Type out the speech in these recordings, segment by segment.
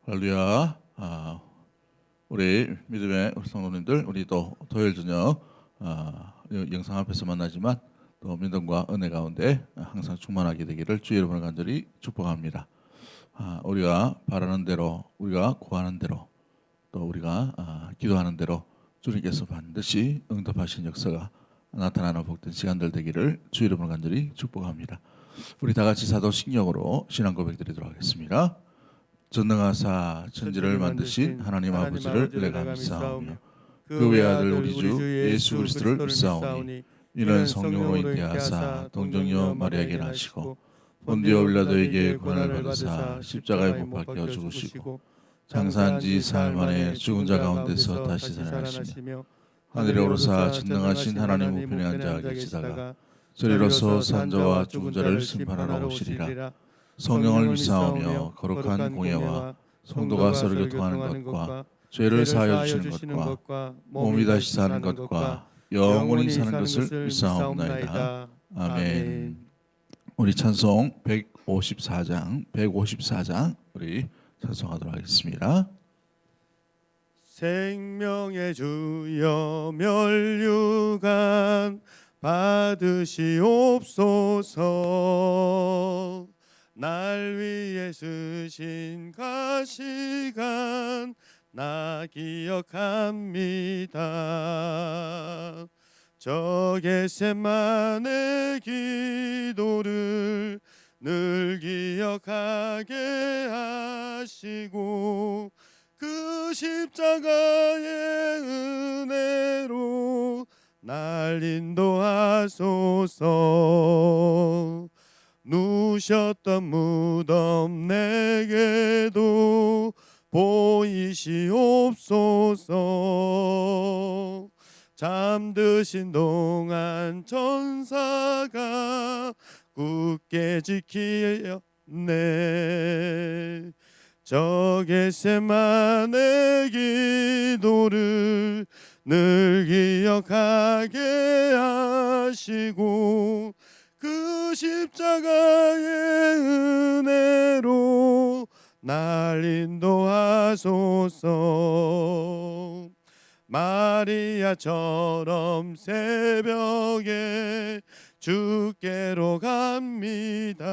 할렐루야. 우리 믿음의 우리 성도님들, 우리 또 토요일 저녁 영상 앞에서 만나지만 또 믿음과 은혜 가운데 항상 충만하게 되기를 주 여러분을 간절히 축복합니다. 우리가 바라는 대로, 우리가 구하는 대로, 또 우리가 기도하는 대로 주님께서 반드시 응답하신 역사가 나타나는 복된 시간들 되기를 주 여러분을 간절히 축복합니다. 우리 다 같이 사도신경으로 신앙 고백드리도록 하겠습니다. 전능하사 천지를 만드신 하나님 아버지를 내가 믿사오며 그 외아들 우리 주 예수 그리스도를 믿사오니 이는 성령으로 잉태하사 동정녀 마리아에게 나시고 본디오 빌라도에게 고난을 받으사 십자가에 못 박혀 죽으시고 장사한 지 사흘 만에 죽은 자 가운데서 다시 살아나시며 하늘에 오르사 전능하신 하나님 우편에 앉아 계시다가 저리로서 산 자와 죽은 자를 심판하러 오시리라. 성령을 믿사오며 거룩한 공예와 성도가 서로 교통하는 것과 죄를 사하여 주시는 것과 몸이 다시 사는 것과 영원히 사는 것을 믿사옵나이다. 아멘. 우리 찬송 154장 우리 찬송하도록 하겠습니다. 생명의 주여 멸류관 받으시옵소서. 날 위해 쓰신 가시관 나 기억합니다. 저 겟세마네 기도를 늘 기억하게 하시고 그 십자가의 은혜로 날 인도하소서. 누셨던 무덤 내게도 보이시옵소서. 잠드신 동안 천사가 굳게 지키었네. 저 겟세마네 기도를 늘 기억하게 하시고 그 십자가의 은혜로 날 인도하소서. 마리아처럼 새벽에 주께로 갑니다.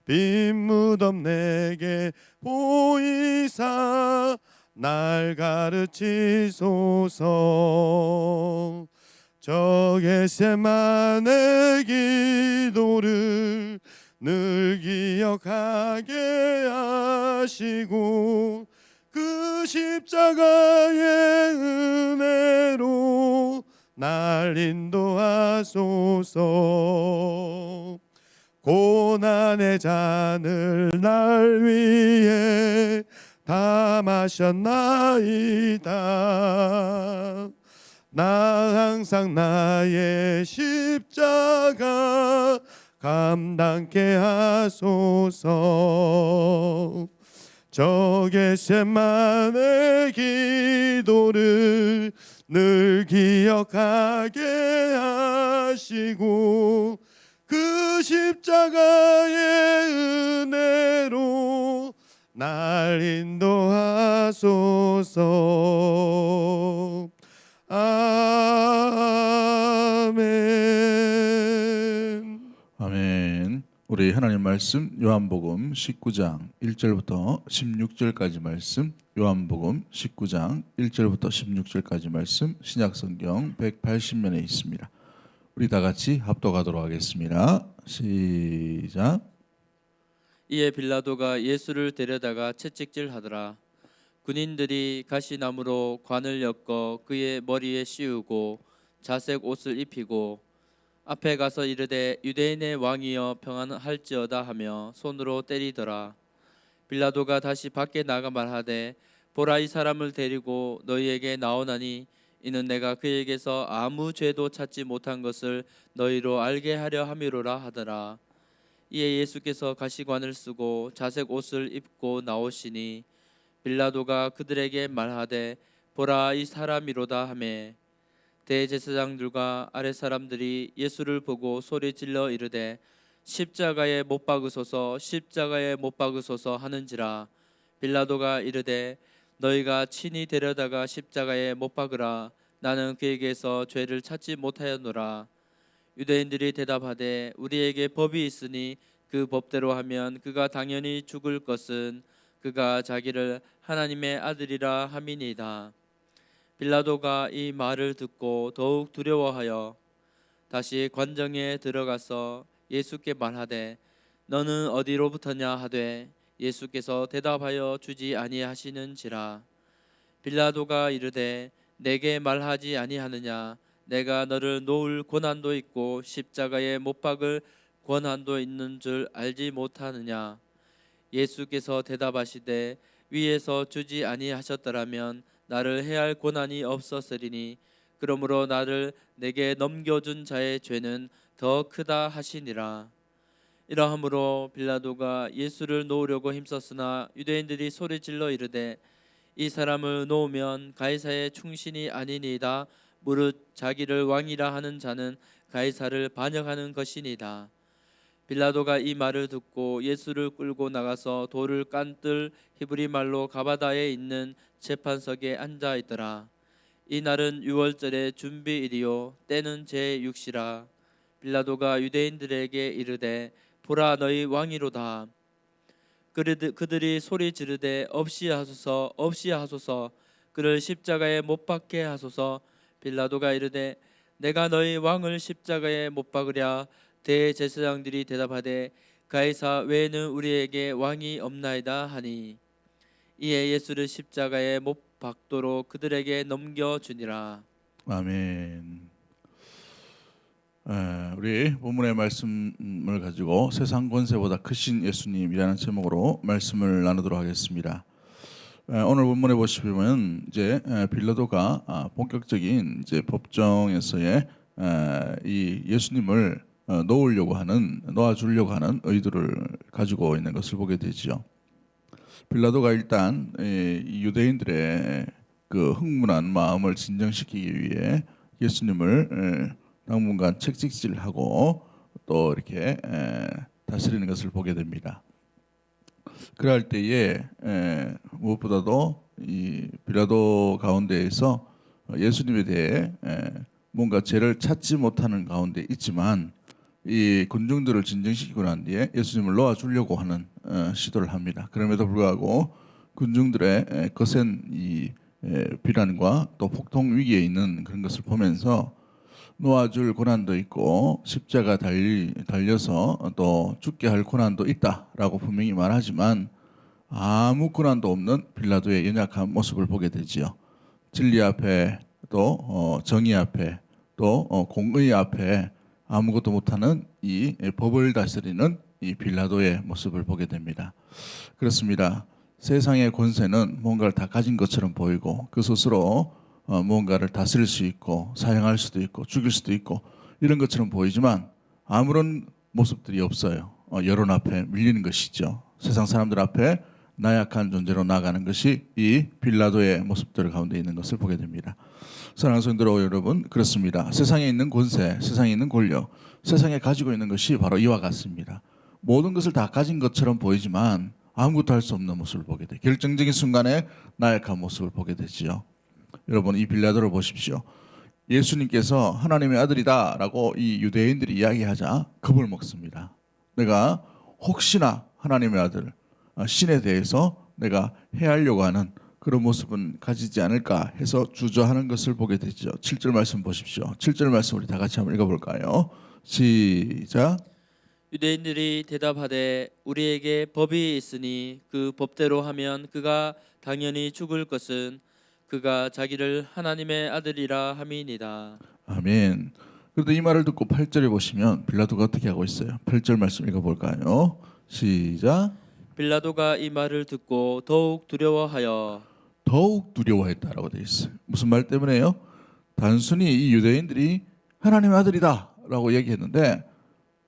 빈 무덤 내게 보이사 날 가르치소서. 저 겟세마네 기도를 늘 기억하게 하시고 그 십자가의 은혜로 날 인도하소서. 고난의 잔을 날 위해 다 마셨나이다. 나 항상 나의 십자가 감당케 하소서. 저 겟세마네 기도를 늘 기억하게 하시고 그 십자가의 은혜로 날 인도하소서. 아멘. 아멘. 우리 하나님 말씀 요한복음 19장 1절부터 16절까지 말씀, 요한복음 19장 1절부터 16절까지 말씀, 신약성경 180면에 있습니다. 우리 다 같이 합독하도록 하겠습니다. 시작. 이에 빌라도가 예수를 데려다가 채찍질하더라. 군인들이 가시나무로 관을 엮어 그의 머리에 씌우고 자색 옷을 입히고 앞에 가서 이르되 유대인의 왕이여 평안할지어다 하며 손으로 때리더라. 빌라도가 다시 밖에 나가 말하되 보라, 이 사람을 데리고 너희에게 나오나니 이는 내가 그에게서 아무 죄도 찾지 못한 것을 너희로 알게 하려 함이로라 하더라. 이에 예수께서 가시관을 쓰고 자색 옷을 입고 나오시니 빌라도가 그들에게 말하되 보라, 이 사람이로다 하매 대제사장들과 아랫 사람들이 예수를 보고 소리질러 이르되 십자가에 못 박으소서 십자가에 못 박으소서 하는지라. 빌라도가 이르되 너희가 친히 데려다가 십자가에 못 박으라. 나는 그에게서 죄를 찾지 못하였노라. 유대인들이 대답하되 우리에게 법이 있으니 그 법대로 하면 그가 당연히 죽을 것은 그가 자기를 하나님의 아들이라 함이니이다. 빌라도가 이 말을 듣고 더욱 두려워하여 다시 관정에 들어가서 예수께 말하되 너는 어디로부터냐 하되 예수께서 대답하여 주지 아니하시는지라. 빌라도가 이르되 내게 말하지 아니하느냐. 내가 너를 놓을 고난도 있고 십자가에 못 박을 권한도 있는 줄 알지 못하느냐. 예수께서 대답하시되 위에서 주지 아니하셨더라면 나를 해할 고난이 없었으리니 그러므로 나를 내게 넘겨준 자의 죄는 더 크다 하시니라. 이러함으로 빌라도가 예수를 놓으려고 힘썼으나 유대인들이 소리질러 이르되 이 사람을 놓으면 가이사의 충신이 아니니이다. 무릇 자기를 왕이라 하는 자는 가이사를 반역하는 것이니이다. 빌라도가 이 말을 듣고 예수를 끌고 나가서 돌을 깐뜰 히브리 말로 가바다에 있는 재판석에 앉아 있더라. 이 날은 유월절의 준비일이요 때는 제6시라. 빌라도가 유대인들에게 이르되 보라 너희 왕이로다. 그들이 소리 지르되 없이 하소서 없이 하소서 그를 십자가에 못 박게 하소서. 빌라도가 이르되 내가 너희 왕을 십자가에 못 박으랴. 대제사장들이 대답하되 가이사 외에는 우리에게 왕이 없나이다 하니 이에 예수를 십자가에 못 박도록 그들에게 넘겨주니라. 아멘. 우리 본문의 말씀을 가지고 세상 권세보다 크신 예수님이라는 제목으로 말씀을 나누도록 하겠습니다. 오늘 본문에 보시면 이제 빌라도가 본격적인 이제 법정에서의 이 예수님을 놓아주려고 하는 의도를 가지고 있는 것을 보게 되지요. 빌라도가 일단 이 유대인들의 그 흥분한 마음을 진정시키기 위해 예수님을 당분간 책찍질하고 또 이렇게 다스리는 것을 보게 됩니다. 그럴 때에 무엇보다도 이 빌라도 가운데에서 예수님에 대해 뭔가 죄를 찾지 못하는 가운데 있지만 이 군중들을 진정시키고 난 뒤에 예수님을 놓아주려고 하는 시도를 합니다. 그럼에도 불구하고 군중들의 거센 이 비난과 또 폭동 위기에 있는 그런 것을 보면서 놓아줄 고난도 있고 십자가 달려서 또 죽게 할 고난도 있다라고 분명히 말하지만 아무 고난도 없는 빌라도의 연약한 모습을 보게 되지요. 진리 앞에 또 정의 앞에 또 공의 앞에 아무것도 못하는 이 법을 다스리는 이 빌라도의 모습을 보게 됩니다. 그렇습니다. 세상의 권세는 뭔가를 다 가진 것처럼 보이고 그 스스로 무언가를 다스릴 수 있고 사용할 수도 있고 죽일 수도 있고 이런 것처럼 보이지만 아무런 모습들이 없어요. 여론 앞에 밀리는 것이죠. 세상 사람들 앞에 나약한 존재로 나아가는 것이 이 빌라도의 모습들 가운데 있는 것을 보게 됩니다. 사랑하는 성도 여러분, 그렇습니다. 세상에 있는 권세, 세상에 있는 권력, 세상에 가지고 있는 것이 바로 이와 같습니다. 모든 것을 다 가진 것처럼 보이지만 아무것도 할 수 없는 모습을 보게 돼요. 결정적인 순간에 나약한 모습을 보게 되지요. 여러분, 이 빌라도를 보십시오. 예수님께서 하나님의 아들이다라고 이 유대인들이 이야기하자 겁을 먹습니다. 내가 혹시나 하나님의 아들, 신에 대해서 내가 해하려고 하는 그런 모습은 가지지 않을까 해서 주저하는 것을 보게 되죠. 7절 말씀 보십시오. 7절 말씀 우리 다 같이 한번 읽어볼까요? 시작. 유대인들이 대답하되 우리에게 법이 있으니 그 법대로 하면 그가 당연히 죽을 것은 그가 자기를 하나님의 아들이라 함이니이다. 아멘. 그런데 이 말을 듣고 8절에 보시면 빌라도가 어떻게 하고 있어요? 8절 말씀 읽어볼까요? 시작. 빌라도가 이 말을 듣고 더욱 두려워했다라고 되어 있어요. 무슨 말 때문에요? 단순히 이 유대인들이 하나님의 아들이다라고 얘기했는데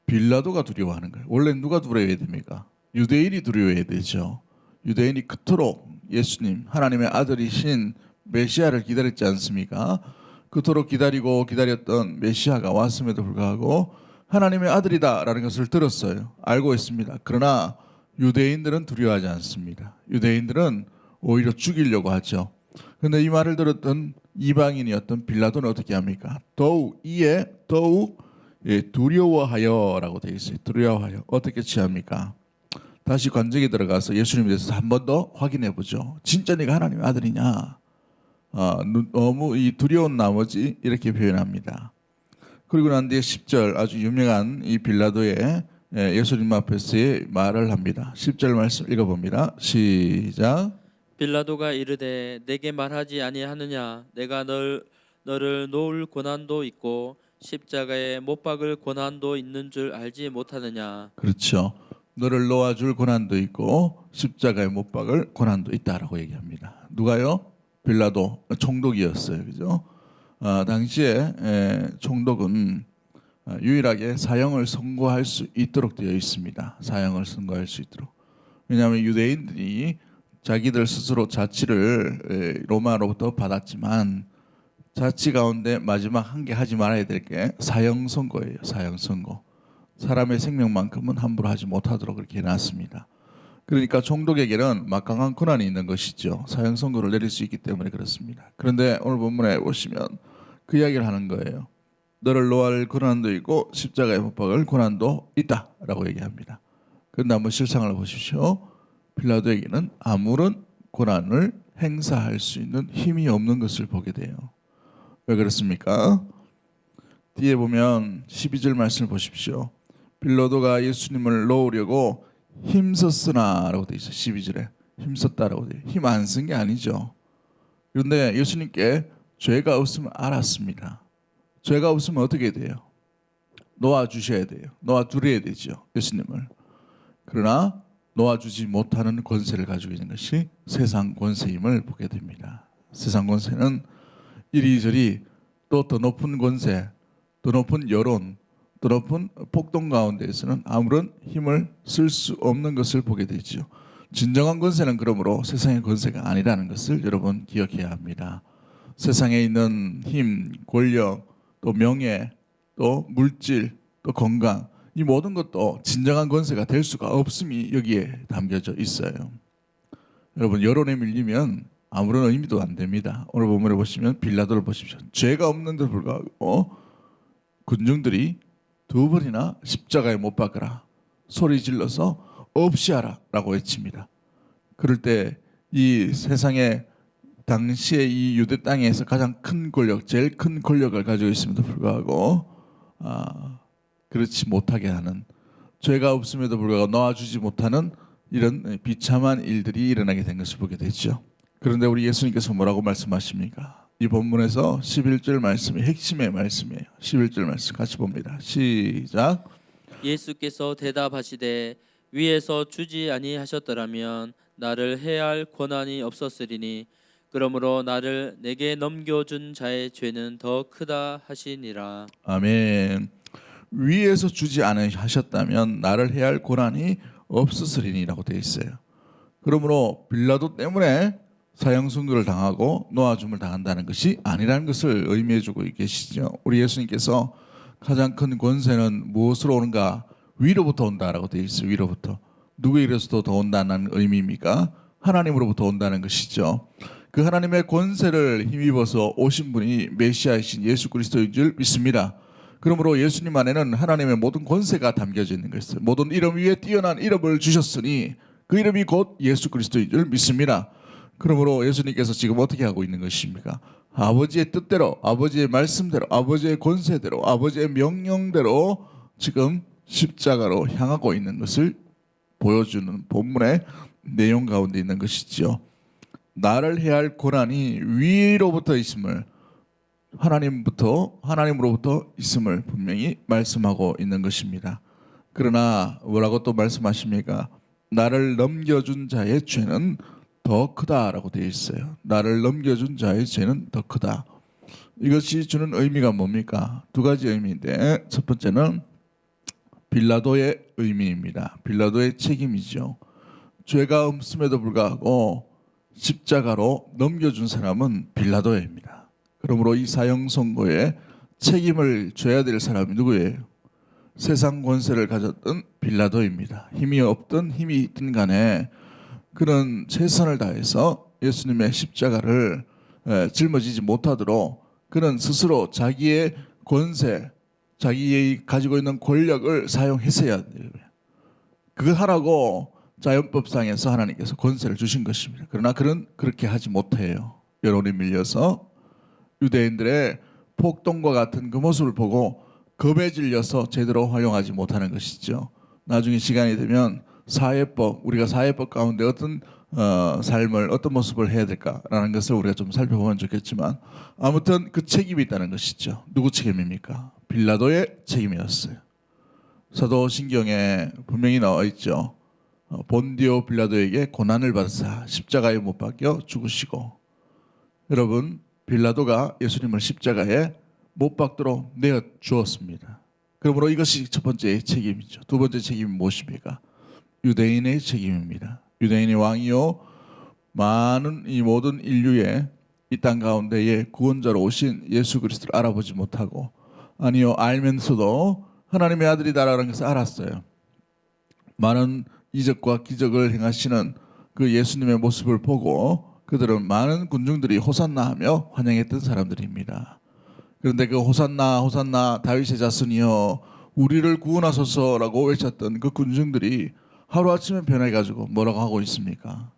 빌라도가 두려워하는 거예요. 원래 누가 두려워해야 됩니까? 유대인이 두려워해야 되죠. 유대인이 그토록 예수님 하나님의 아들이신 메시아를 기다렸지 않습니까? 그토록 기다렸던 메시아가 왔음에도 불구하고 하나님의 아들이다라는 것을 들었어요. 알고 있습니다. 그러나 유대인들은 두려워하지 않습니다. 유대인들은 오히려 죽이려고 하죠. 그런데 이 말을 들었던 이방인이었던 빌라도는 어떻게 합니까? 더욱 두려워하여라고 되어 있어요. 두려워하여. 어떻게 취합니까? 다시 관적에 들어가서 예수님에 대해서 한 번 더 확인해 보죠. 진짜 네가 하나님의 아들이냐? 너무 이 두려운 나머지 이렇게 표현합니다. 그리고 난 뒤에 10절 아주 유명한 이 빌라도의 예수님 앞에서의 말을 합니다. 10절 말씀 읽어봅니다. 시작. 빌라도가 이르되 내게 말하지 아니하느냐 내가 너를 놓을 고난도 있고 십자가에 못 박을 고난도 있는 줄 알지 못하느냐. 그렇죠. 너를 놓아줄 고난도 있고 십자가에 못 박을 고난도 있다라고 얘기합니다. 누가요? 빌라도 총독이었어요. 그죠? 당시에 총독은 유일하게 사형을 선고할 수 있도록 되어 있습니다. 사형을 선고할 수 있도록. 왜냐하면 유대인들이 자기들 스스로 자치를 로마로부터 받았지만 자치 가운데 마지막 한 개 하지 말아야 될 게 사형 선고예요. 사형 선고. 사람의 생명만큼은 함부로 하지 못하도록 그렇게 해놨습니다. 그러니까 총독에게는 막강한 권한이 있는 것이죠. 사형 선고를 내릴 수 있기 때문에 그렇습니다. 그런데 오늘 본문에 보시면 그 이야기를 하는 거예요. 너를 놓을 고난도 있고 십자가에 못 박을 고난도 있다라고 얘기합니다. 그런데 한번 실상을 보십시오. 빌라도에게는 아무런 고난을 행사할 수 있는 힘이 없는 것을 보게 돼요. 왜 그렇습니까? 뒤에 보면 12절 말씀을 보십시오. 빌라도가 예수님을 놓으려고 힘썼으나라고 돼 있어요. 12절에 힘썼다라고 돼. 힘 안 쓴 게 아니죠. 그런데 예수님께 죄가 없으면 알았습니다. 죄가 없으면 어떻게 돼요? 놓아주셔야 돼요. 놓아드려야 되죠. 예수님을. 그러나 놓아주지 못하는 권세를 가지고 있는 것이 세상 권세임을 보게 됩니다. 세상 권세는 이리저리 또 더 높은 권세, 더 높은 여론, 더 높은 폭동 가운데에서는 아무런 힘을 쓸 수 없는 것을 보게 되죠. 진정한 권세는 그러므로 세상의 권세가 아니라는 것을 여러분 기억해야 합니다. 세상에 있는 힘, 권력, 또 명예, 또 물질, 또 건강 이 모든 것도 진정한 권세가 될 수가 없음이 여기에 담겨져 있어요. 여러분 여론에 밀리면 아무런 의미도 안 됩니다. 오늘 본문에 보시면 빌라도를 보십시오. 죄가 없는데 불구하고 군중들이 2번이나 십자가에 못 박으라 소리 질러서 없이 하라 라고 외칩니다. 그럴 때 이 세상에 당시에 이 유대 땅에서 가장 큰 권력, 제일 큰 권력을 가지고 있음에도 불구하고 그렇지 못하게 하는, 죄가 없음에도 불구하고 놓아주지 못하는 이런 비참한 일들이 일어나게 된 것을 보게 되죠. 그런데 우리 예수님께서 뭐라고 말씀하십니까? 이 본문에서 11절 말씀이 핵심의 말씀이에요. 11절 말씀 같이 봅니다. 시작. 예수께서 대답하시되 위에서 주지 아니하셨더라면 나를 해할 권한이 없었으리니 그러므로 나를 내게 넘겨준 자의 죄는 더 크다 하시니라. 아멘. 위에서 주지 않으셨다면 나를 해할 권한이 없었으리니라고 되어 있어요. 그러므로 빌라도 때문에 사형 선고를 당하고 놓아줌을 당한다는 것이 아니라는 것을 의미해주고 계시죠. 우리 예수님께서 가장 큰 권세는 무엇으로 오는가? 위로부터 온다라고 되어 있어요. 위로부터. 누구에게서도 더 온다는 의미입니까? 하나님으로부터 온다는 것이죠. 그 하나님의 권세를 힘입어서 오신 분이 메시아이신 예수 그리스도인 줄 믿습니다. 그러므로 예수님 안에는 하나님의 모든 권세가 담겨져 있는 것이죠. 모든 이름 위에 뛰어난 이름을 주셨으니 그 이름이 곧 예수 그리스도인 줄 믿습니다. 그러므로 예수님께서 지금 어떻게 하고 있는 것입니까? 아버지의 뜻대로, 아버지의 말씀대로, 아버지의 권세대로, 아버지의 명령대로 지금 십자가로 향하고 있는 것을 보여주는 본문의 내용 가운데 있는 것이지요. 나를 해할 고난이 위로부터 있음을, 하나님으로부터 있음을 분명히 말씀하고 있는 것입니다. 그러나 뭐라고 또 말씀하십니까? 나를 넘겨준 자의 죄는 더 크다라고 되어 있어요. 나를 넘겨준 자의 죄는 더 크다. 이것이 주는 의미가 뭡니까? 두 가지 의미인데 첫 번째는 빌라도의 의미입니다. 빌라도의 책임이죠. 죄가 없음에도 불구하고 십자가로 넘겨준 사람은 빌라도입니다. 그러므로 이 사형 선고에 책임을 져야 될 사람이 누구예요? 세상 권세를 가졌던 빌라도입니다. 힘이 없든 힘이 있든 간에 그런 최선을 다해서 예수님의 십자가를 짊어지지 못하도록 그는 스스로 자기의 권세, 자기의 가지고 있는 권력을 사용했어야 돼요. 그걸 하라고 자연법상에서 하나님께서 권세를 주신 것입니다. 그러나 그는 그렇게 하지 못해요. 여론이 밀려서 유대인들의 폭동과 같은 그 모습을 보고 겁에 질려서 제대로 활용하지 못하는 것이죠. 나중에 시간이 되면 사회법, 우리가 사회법 가운데 어떤 삶을 어떤 모습을 해야 될까라는 것을 우리가 좀 살펴보면 좋겠지만 아무튼 그 책임이 있다는 것이죠. 누구 책임입니까? 빌라도의 책임이었어요. 사도신경에 분명히 나와 있죠. 본디오 빌라도에게 고난을 받으사 십자가에 못 박혀 죽으시고, 여러분 빌라도가 예수님을 십자가에 못 박도록 내어 주었습니다. 그러므로 이것이 첫 번째 책임이죠. 두 번째 책임이 무엇입니까? 유대인의 책임입니다. 유대인의 왕이요 많은 이 모든 인류의 이 땅 가운데에 구원자로 오신 예수 그리스도를 알아보지 못하고, 아니요 알면서도 하나님의 아들이다라는 것을 알았어요. 많은 이적과 기적을 행하시는 그 예수님의 모습을 보고 그들은 많은 군중들이 호산나 하며 환영했던 사람들입니다. 그런데 그 호산나 호산나 다윗의 자손이여 우리를 구원하소서라고 외쳤던 그 군중들이 하루아침에 변해가지고 뭐라고 하고 있습니까?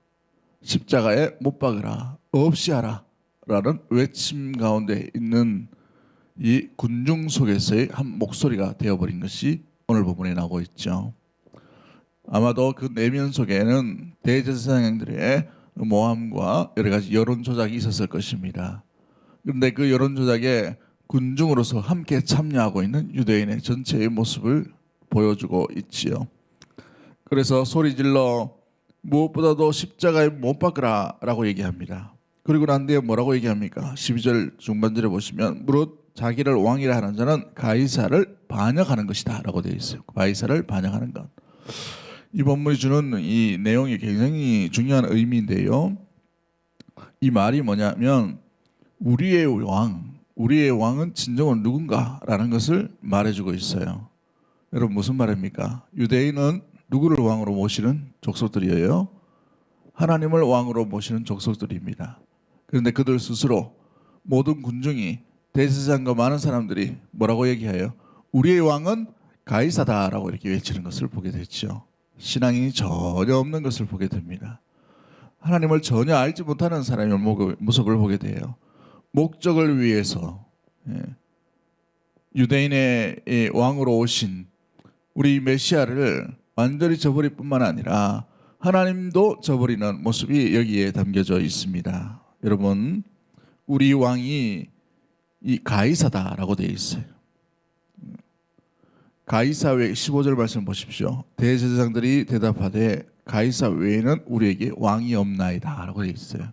십자가에 못 박으라, 없이 하라 라는 외침 가운데 있는 이 군중 속에서의 한 목소리가 되어버린 것이 오늘 본문에 나오고 있죠. 아마도 그 내면 속에는 대제사장들의 모함과 여러 가지 여론 조작이 있었을 것입니다. 그런데 그 여론 조작에 군중으로서 함께 참여하고 있는 유대인의 전체의 모습을 보여주고 있지요. 그래서 소리질러 무엇보다도 십자가에 못 박으라 라고 얘기합니다. 그리고 난 뒤에 뭐라고 얘기합니까? 12절 중반절에 보시면 무릇 자기를 왕이라 하는 자는 가이사를 반역하는 것이다 라고 되어 있어요. 가이사를 반역하는 것. 이 본문이 주는 이 내용이 굉장히 중요한 의미인데요. 이 말이 뭐냐면 우리의 왕은 진정으로 누군가라는 것을 말해주고 있어요. 여러분 무슨 말입니까? 유대인은 누구를 왕으로 모시는 족속들이에요? 하나님을 왕으로 모시는 족속들입니다. 그런데 그들 스스로 모든 군중이 대제사장과 많은 사람들이 뭐라고 얘기해요? 우리의 왕은 가이사다라고 이렇게 외치는 것을 보게 됐죠. 신앙이 전혀 없는 것을 보게 됩니다. 하나님을 전혀 알지 못하는 사람의 모습을 보게 돼요. 목적을 위해서 유대인의 왕으로 오신 우리 메시아를 완전히 저버릴 뿐만 아니라 하나님도 저버리는 모습이 여기에 담겨져 있습니다. 여러분 우리 왕이 이 가이사다라고 되어 있어요. 가이사 외 15절 말씀 보십시오. 대제사장들이 대답하되 가이사 외에는 우리에게 왕이 없나이다 라고 되어 있어요.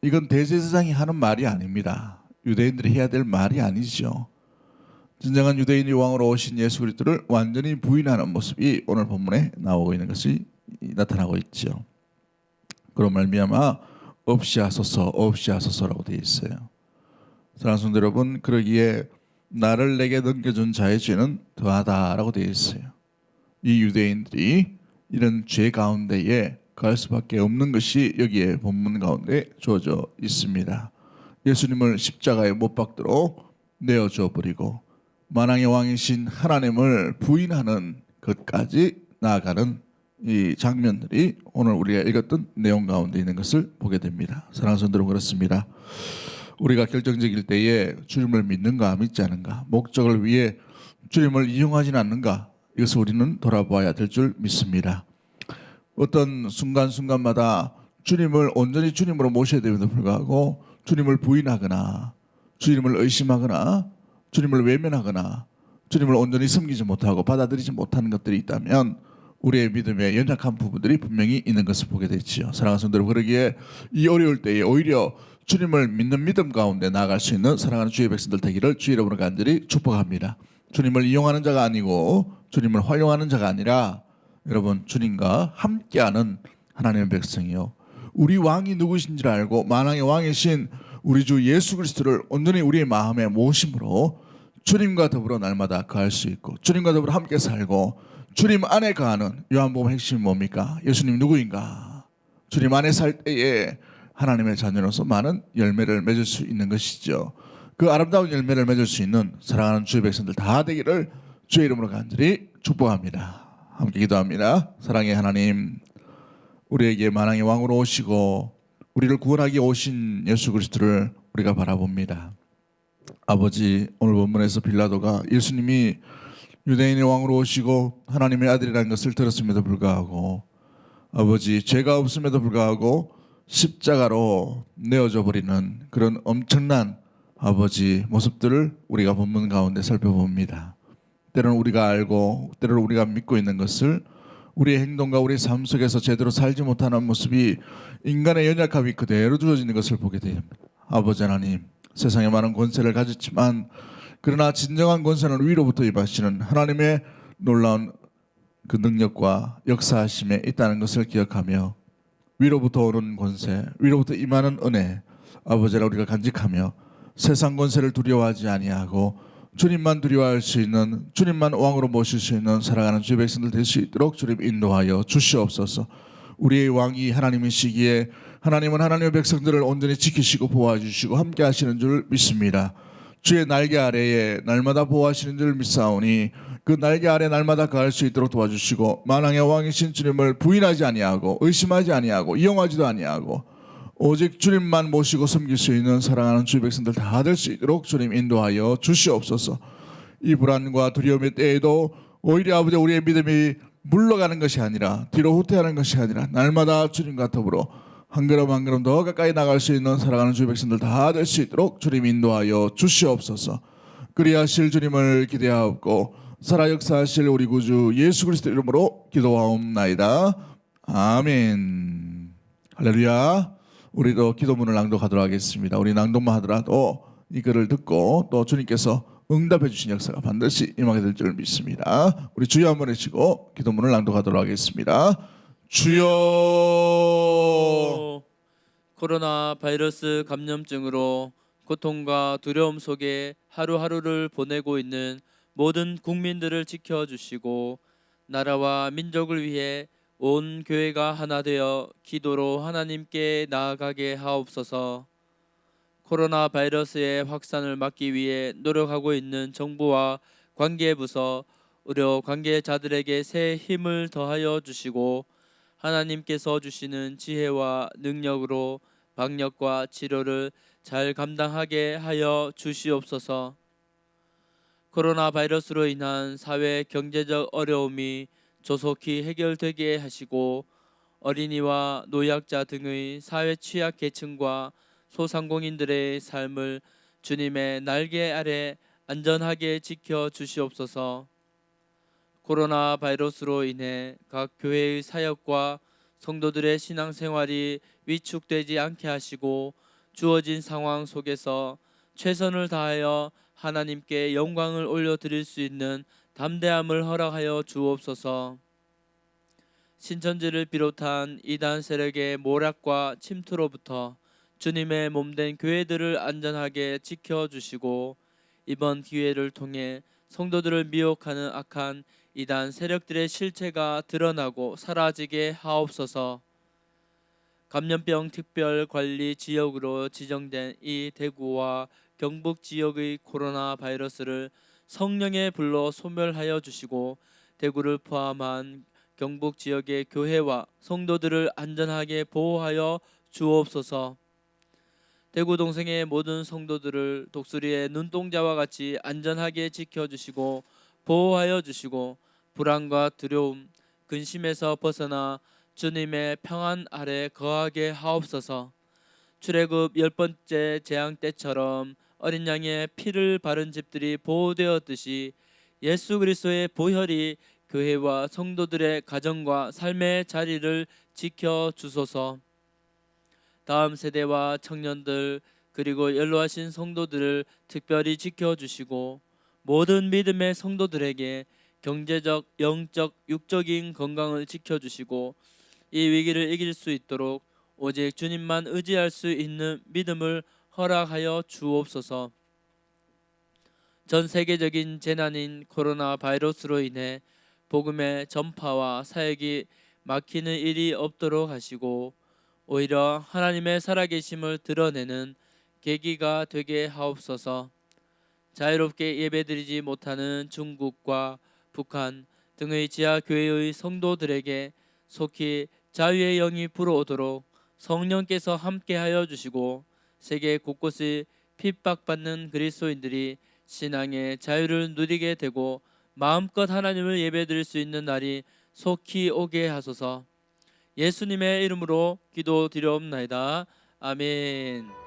이건 대제사장이 하는 말이 아닙니다. 유대인들이 해야 될 말이 아니죠. 진정한 유대인이 왕으로 오신 예수 그리스도를 완전히 부인하는 모습이 오늘 본문에 나오고 있는 것이 나타나고 있죠. 그런 말미암아 없이 하소서라고 되어 있어요. 사랑하는 성도 여러분, 그러기에 나를 내게 넘겨준 자의 죄는 더하다라고 되어 있어요. 이 유대인들이 이런 죄 가운데에 갈 수밖에 없는 것이 여기에 본문 가운데 주어져 있습니다. 예수님을 십자가에 못 박도록 내어줘 버리고 만왕의 왕이신 하나님을 부인하는 것까지 나아가는 이 장면들이 오늘 우리가 읽었던 내용 가운데 있는 것을 보게 됩니다. 사랑하는 성도 여러분, 그렇습니다. 우리가 결정적일 때에 주님을 믿는가 믿지 않는가, 목적을 위해 주님을 이용하지는 않는가, 이것을 우리는 돌아보아야 될 줄 믿습니다. 어떤 순간순간마다 주님을 온전히 주님으로 모셔야 됨에도 불구하고 주님을 부인하거나 주님을 의심하거나 주님을 외면하거나 주님을 온전히 섬기지 못하고 받아들이지 못하는 것들이 있다면 우리의 믿음에 연약한 부분들이 분명히 있는 것을 보게 되지요. 사랑하는 성도 여러분, 그러기에 이 어려울 때에 오히려 주님을 믿는 믿음 가운데 나아갈 수 있는 사랑하는 주의 백성들 되기를 주의 이름으로 간절히 축복합니다. 주님을 이용하는 자가 아니고 주님을 활용하는 자가 아니라 여러분 주님과 함께하는 하나님의 백성이요, 우리 왕이 누구신지를 알고 만왕의 왕이신 우리 주 예수 그리스도를 온전히 우리의 마음에 모심으로 주님과 더불어 날마다 거할 수 있고 주님과 더불어 함께 살고 주님 안에 거하는 요한복음 핵심이 뭡니까? 예수님 누구인가? 주님 안에 살 때에 하나님의 자녀로서 많은 열매를 맺을 수 있는 것이죠. 그 아름다운 열매를 맺을 수 있는 사랑하는 주의 백성들 다 되기를 주의 이름으로 간절히 축복합니다. 함께 기도합니다. 사랑의 하나님, 우리에게 만왕의 왕으로 오시고 우리를 구원하기 오신 예수 그리스도를 우리가 바라봅니다. 아버지, 오늘 본문에서 빌라도가 예수님이 유대인의 왕으로 오시고 하나님의 아들이라는 것을 들었음에도 불구하고 아버지, 죄가 없음에도 불구하고 십자가로 내어져 버리는 그런 엄청난 아버지 모습들을 우리가 본문 가운데 살펴봅니다. 때로는 우리가 알고 때로는 우리가 믿고 있는 것을 우리의 행동과 우리의 삶 속에서 제대로 살지 못하는 모습이 인간의 연약함이 그대로 주어지는 것을 보게 됩니다. 아버지 하나님, 세상에 많은 권세를 가졌지만 그러나 진정한 권세는 위로부터 임하시는 하나님의 놀라운 그 능력과 역사하심에 있다는 것을 기억하며 위로부터 오는 권세, 위로부터 임하는 은혜, 아버지라 우리가 간직하며 세상 권세를 두려워하지 아니하고 주님만 두려워할 수 있는, 주님만 왕으로 모실 수 있는 살아가는 주의 백성들 될 수 있도록 주님 인도하여 주시옵소서. 우리의 왕이 하나님이시기에 하나님은 하나님의 백성들을 온전히 지키시고 보호해 주시고 함께 하시는 줄 믿습니다. 주의 날개 아래에 날마다 보호하시는 줄 믿사오니 그 날개 아래 날마다 거할 수 있도록 도와주시고 만왕의 왕이신 주님을 부인하지 아니하고 의심하지 아니하고 이용하지도 아니하고 오직 주님만 모시고 섬길 수 있는 사랑하는 주의 백성들 다 될 수 있도록 주님 인도하여 주시옵소서. 이 불안과 두려움의 때에도 오히려 아버지 우리의 믿음이 물러가는 것이 아니라 뒤로 후퇴하는 것이 아니라 날마다 주님과 더불어 한 걸음 한 걸음 더 가까이 나갈 수 있는 사랑하는 주의 백성들 다 될 수 있도록 주님 인도하여 주시옵소서. 그리하실 주님을 기대하옵고 살아 역사하실 우리 구주 예수 그리스도 이름으로 기도하옵나이다. 아멘. 할렐루야. 우리도 기도문을 낭독하도록 하겠습니다. 우리 낭독만 하더라도 이 글을 듣고 또 주님께서 응답해 주신 역사가 반드시 임하게 될 줄 믿습니다. 우리 주여 한번 외치고 기도문을 낭독하도록 하겠습니다. 주여. 코로나 바이러스 감염증으로 고통과 두려움 속에 하루하루를 보내고 있는 모든 국민들을 지켜주시고 나라와 민족을 위해 온 교회가 하나 되어 기도로 하나님께 나아가게 하옵소서. 코로나 바이러스의 확산을 막기 위해 노력하고 있는 정부와 관계부서, 의료 관계자들에게 새 힘을 더하여 주시고 하나님께서 주시는 지혜와 능력으로 방역과 치료를 잘 감당하게 하여 주시옵소서. 코로나 바이러스로 인한 사회 경제적 어려움이 조속히 해결되게 하시고 어린이와 노약자 등의 사회 취약 계층과 소상공인들의 삶을 주님의 날개 아래 안전하게 지켜 주시옵소서. 코로나 바이러스로 인해 각 교회의 사역과 성도들의 신앙생활이 위축되지 않게 하시고 주어진 상황 속에서 최선을 다하여 하나님께 영광을 올려드릴 수 있는 담대함을 허락하여 주옵소서. 신천지를 비롯한 이단 세력의 모략과 침투로부터 주님의 몸된 교회들을 안전하게 지켜주시고 이번 기회를 통해 성도들을 미혹하는 악한 이단 세력들의 실체가 드러나고 사라지게 하옵소서. 감염병 특별관리 지역으로 지정된 이 대구와 경북 지역의 코로나 바이러스를 성령의 불로 소멸하여 주시고 대구를 포함한 경북 지역의 교회와 성도들을 안전하게 보호하여 주옵소서. 대구 동생의 모든 성도들을 독수리의 눈동자와 같이 안전하게 지켜주시고 보호하여 주시고 불안과 두려움, 근심에서 벗어나 주님의 평안 아래 거하게 하옵소서. 출애굽 10번째 재앙 때처럼 어린 양의 피를 바른 집들이 보호되었듯이 예수 그리스도의 보혈이 교회와 성도들의 가정과 삶의 자리를 지켜 주소서. 다음 세대와 청년들 그리고 연로하신 성도들을 특별히 지켜 주시고 모든 믿음의 성도들에게 경제적, 영적, 육적인 건강을 지켜 주시고 이 위기를 이길 수 있도록 오직 주님만 의지할 수 있는 믿음을 허락하여 주옵소서. 전 세계적인 재난인 코로나 바이러스로 인해 복음의 전파와 사역이 막히는 일이 없도록 하시고 오히려 하나님의 살아계심을 드러내는 계기가 되게 하옵소서. 자유롭게 예배드리지 못하는 중국과 북한 등의 지하 교회의 성도들에게 속히 자유의 영이 불어오도록 성령께서 함께하여 주시고 세계 곳곳의 핍박받는 그리스도인들이 신앙의 자유를 누리게 되고 마음껏 하나님을 예배드릴 수 있는 날이 속히 오게 하소서. 예수님의 이름으로 기도드리옵나이다. 아멘.